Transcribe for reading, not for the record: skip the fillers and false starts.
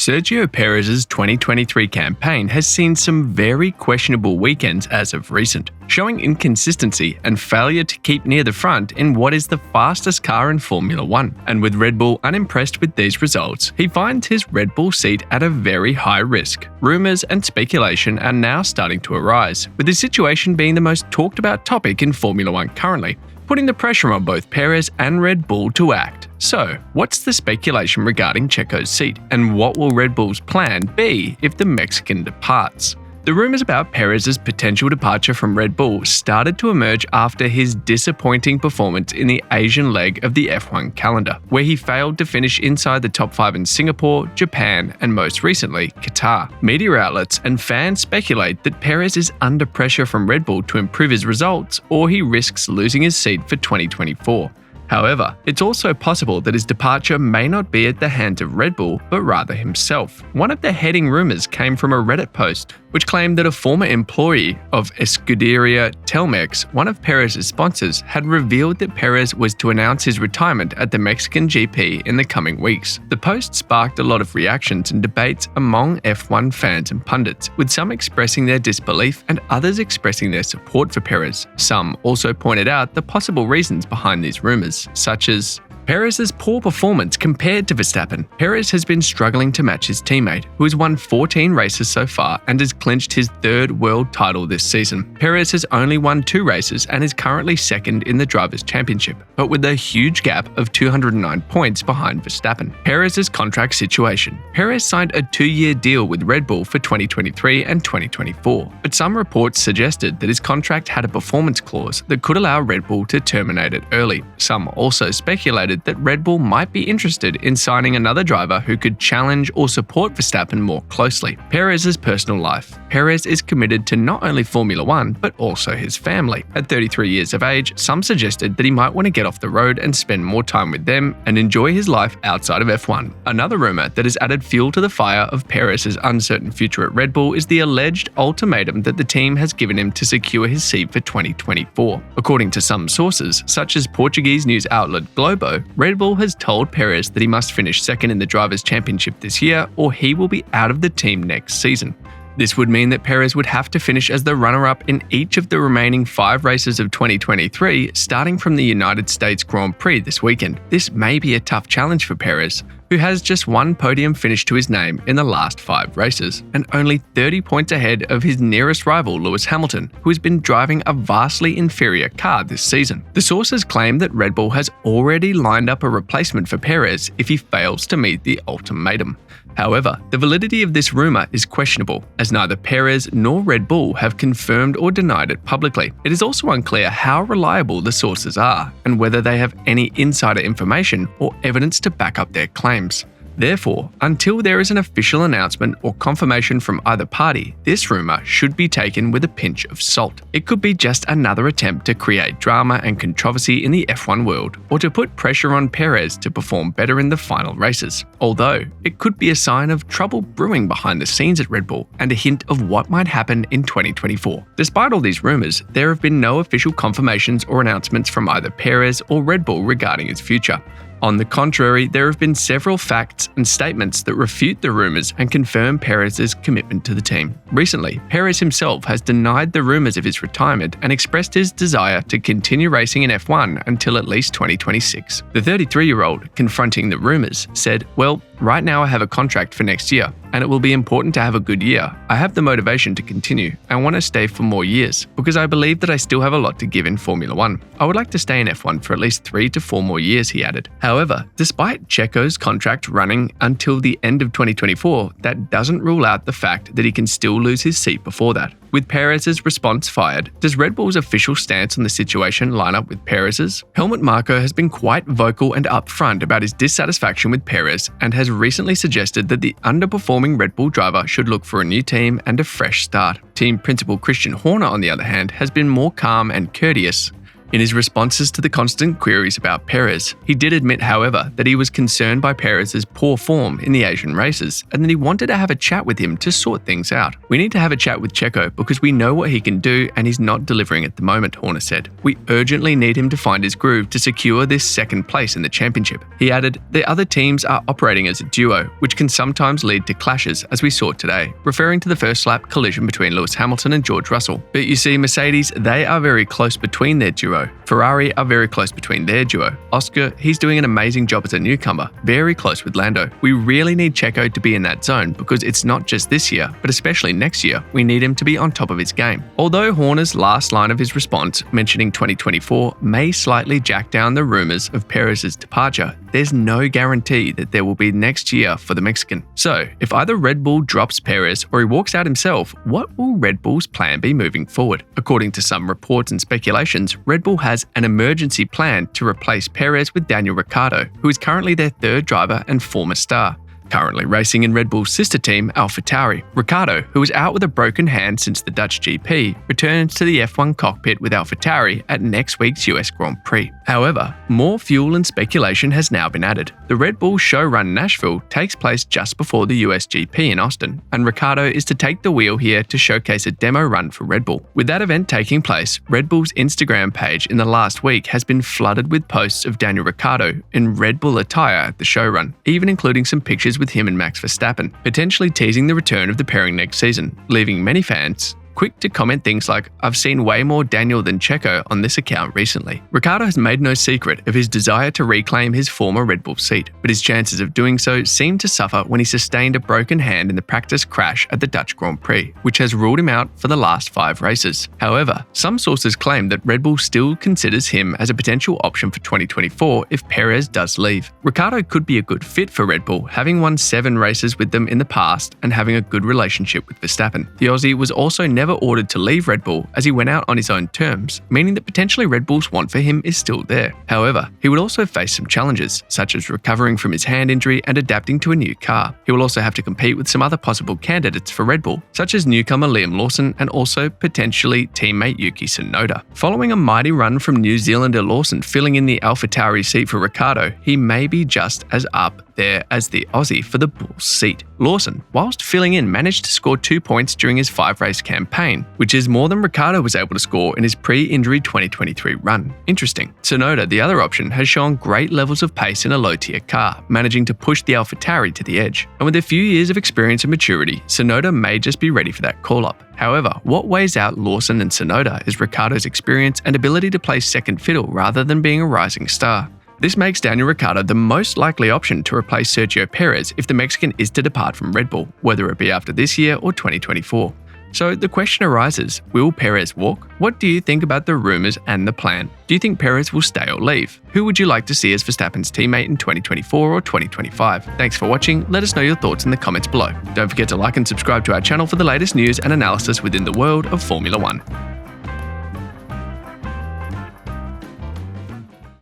Sergio Perez's 2023 campaign has seen some very questionable weekends as of recent, showing inconsistency and failure to keep near the front in what is the fastest car in Formula 1. And with Red Bull unimpressed with these results, he finds his Red Bull seat at a very high risk. Rumours and speculation are now starting to arise, with the situation being the most talked about topic in Formula 1 currently, putting the pressure on both Perez and Red Bull to act. So, what's the speculation regarding Checo's seat, and what will Red Bull's plan be if the Mexican departs? The rumours about Perez's potential departure from Red Bull started to emerge after his disappointing performance in the Asian leg of the F1 calendar, where he failed to finish inside the top 5 in Singapore, Japan, and most recently, Qatar. Media outlets and fans speculate that Perez is under pressure from Red Bull to improve his results, or he risks losing his seat for 2024. However, it's also possible that his departure may not be at the hands of Red Bull, but rather himself. One of the heading rumours came from a Reddit post, which claimed that a former employee of Escuderia Telmex, one of Perez's sponsors, had revealed that Perez was to announce his retirement at the Mexican GP in the coming weeks. The post sparked a lot of reactions and debates among F1 fans and pundits, with some expressing their disbelief and others expressing their support for Perez. Some also pointed out the possible reasons behind these rumours, such as Perez's poor performance compared to Verstappen. Perez has been struggling to match his teammate, who has won 14 races so far and has clinched his third world title this season. Perez has only won 2 races and is currently second in the Drivers' Championship, but with a huge gap of 209 points behind Verstappen. Perez's contract situation. Perez signed a 2-year deal with Red Bull for 2023 and 2024, but some reports suggested that his contract had a performance clause that could allow Red Bull to terminate it early. Some also speculated that Red Bull might be interested in signing another driver who could challenge or support Verstappen more closely. Perez's personal life. Perez is committed to not only Formula 1, but also his family. At 33 years of age, some suggested that he might want to get off the road and spend more time with them and enjoy his life outside of F1. Another rumour that has added fuel to the fire of Perez's uncertain future at Red Bull is the alleged ultimatum that the team has given him to secure his seat for 2024. According to some sources, such as Portuguese news outlet Globo, Red Bull has told Perez that he must finish second in the Drivers' Championship this year or he will be out of the team next season. This would mean that Perez would have to finish as the runner-up in each of the remaining 5 races of 2023, starting from the United States Grand Prix this weekend. This may be a tough challenge for Perez, who has just 1 podium finish to his name in the last 5 races, and only 30 points ahead of his nearest rival Lewis Hamilton, who has been driving a vastly inferior car this season. The sources claim that Red Bull has already lined up a replacement for Perez if he fails to meet the ultimatum. However, the validity of this rumour is questionable, as neither Perez nor Red Bull have confirmed or denied it publicly. It is also unclear how reliable the sources are, and whether they have any insider information or evidence to back up their claims. Therefore, until there is an official announcement or confirmation from either party, this rumour should be taken with a pinch of salt. It could be just another attempt to create drama and controversy in the F1 world, or to put pressure on Perez to perform better in the final races. Although, it could be a sign of trouble brewing behind the scenes at Red Bull and a hint of what might happen in 2024. Despite all these rumours, there have been no official confirmations or announcements from either Perez or Red Bull regarding his future. On the contrary, there have been several facts and statements that refute the rumours and confirm Perez's commitment to the team. Recently, Perez himself has denied the rumours of his retirement and expressed his desire to continue racing in F1 until at least 2026. The 33-year-old, confronting the rumours, said, "Well, right now I have a contract for next year, and it will be important to have a good year. I have the motivation to continue. I want to stay for more years, because I believe that I still have a lot to give in Formula 1. I would like to stay in F1 for at least 3 to 4 more years," he added. However, despite Checo's contract running until the end of 2024, that doesn't rule out the fact that he can still lose his seat before that. With Perez's response fired, does Red Bull's official stance on the situation line up with Perez's? Helmut Marko has been quite vocal and upfront about his dissatisfaction with Perez and has recently suggested that the underperforming Red Bull driver should look for a new team and a fresh start. Team principal Christian Horner, on the other hand, has been more calm and courteous. In his responses to the constant queries about Perez, he did admit, however, that he was concerned by Perez's poor form in the Asian races and that he wanted to have a chat with him to sort things out. "We need to have a chat with Checo because we know what he can do and he's not delivering at the moment," Horner said. "We urgently need him to find his groove to secure this second place in the championship." He added, "The other teams are operating as a duo, which can sometimes lead to clashes, as we saw today," referring to the first lap collision between Lewis Hamilton and George Russell. But you see, Mercedes, they are very close between their duo. Ferrari are very close between their duo. Oscar, he's doing an amazing job as a newcomer, very close with Lando. We really need Checo to be in that zone because it's not just this year, but especially next year, we need him to be on top of his game. Although Horner's last line of his response, mentioning 2024, may slightly jack down the rumours of Perez's departure, there's no guarantee that there will be next year for the Mexican. So, if either Red Bull drops Perez or he walks out himself, what will Red Bull's plan be moving forward? According to some reports and speculations, Red Bull has an emergency plan to replace Perez with Danny Ricciardo, who is currently their third driver and former star. Currently racing in Red Bull's sister team, AlphaTauri, Ricciardo, who was out with a broken hand since the Dutch GP, returns to the F1 cockpit with AlphaTauri at next week's US Grand Prix. However, more fuel and speculation has now been added. The Red Bull show run Nashville takes place just before the US GP in Austin, and Ricciardo is to take the wheel here to showcase a demo run for Red Bull. With that event taking place, Red Bull's Instagram page in the last week has been flooded with posts of Daniel Ricciardo in Red Bull attire at the show run, even including some pictures with him and Max Verstappen, potentially teasing the return of the pairing next season, leaving many fans quick to comment things like, "I've seen way more Daniel than Checo on this account recently." Ricciardo has made no secret of his desire to reclaim his former Red Bull seat, but his chances of doing so seem to suffer when he sustained a broken hand in the practice crash at the Dutch Grand Prix, which has ruled him out for the last 5 races. However, some sources claim that Red Bull still considers him as a potential option for 2024 if Perez does leave. Ricciardo could be a good fit for Red Bull, having won 7 races with them in the past and having a good relationship with Verstappen. The Aussie was also never ordered to leave Red Bull as he went out on his own terms, meaning that potentially Red Bull's want for him is still there. However, he would also face some challenges, such as recovering from his hand injury and adapting to a new car. He will also have to compete with some other possible candidates for Red Bull, such as newcomer Liam Lawson and also potentially teammate Yuki Tsunoda. Following a mighty run from New Zealander Lawson filling in the AlphaTauri seat for Ricciardo, he may be just as up there as the Aussie for the Bulls seat. Lawson, whilst filling in, managed to score 2 points during his 5-race campaign, which is more than Ricciardo was able to score in his pre-injury 2023 run. Interesting. Tsunoda, the other option, has shown great levels of pace in a low-tier car, managing to push the AlphaTauri to the edge. And with a few years of experience and maturity, Tsunoda may just be ready for that call-up. However, what weighs out Lawson and Tsunoda is Ricciardo's experience and ability to play second fiddle rather than being a rising star. This makes Daniel Ricciardo the most likely option to replace Sergio Perez if the Mexican is to depart from Red Bull, whether it be after this year or 2024. So the question arises, will Perez walk? What do you think about the rumours and the plan? Do you think Perez will stay or leave? Who would you like to see as Verstappen's teammate in 2024 or 2025? Thanks for watching. Let us know your thoughts in the comments below. Don't forget to like and subscribe to our channel for the latest news and analysis within the world of Formula One.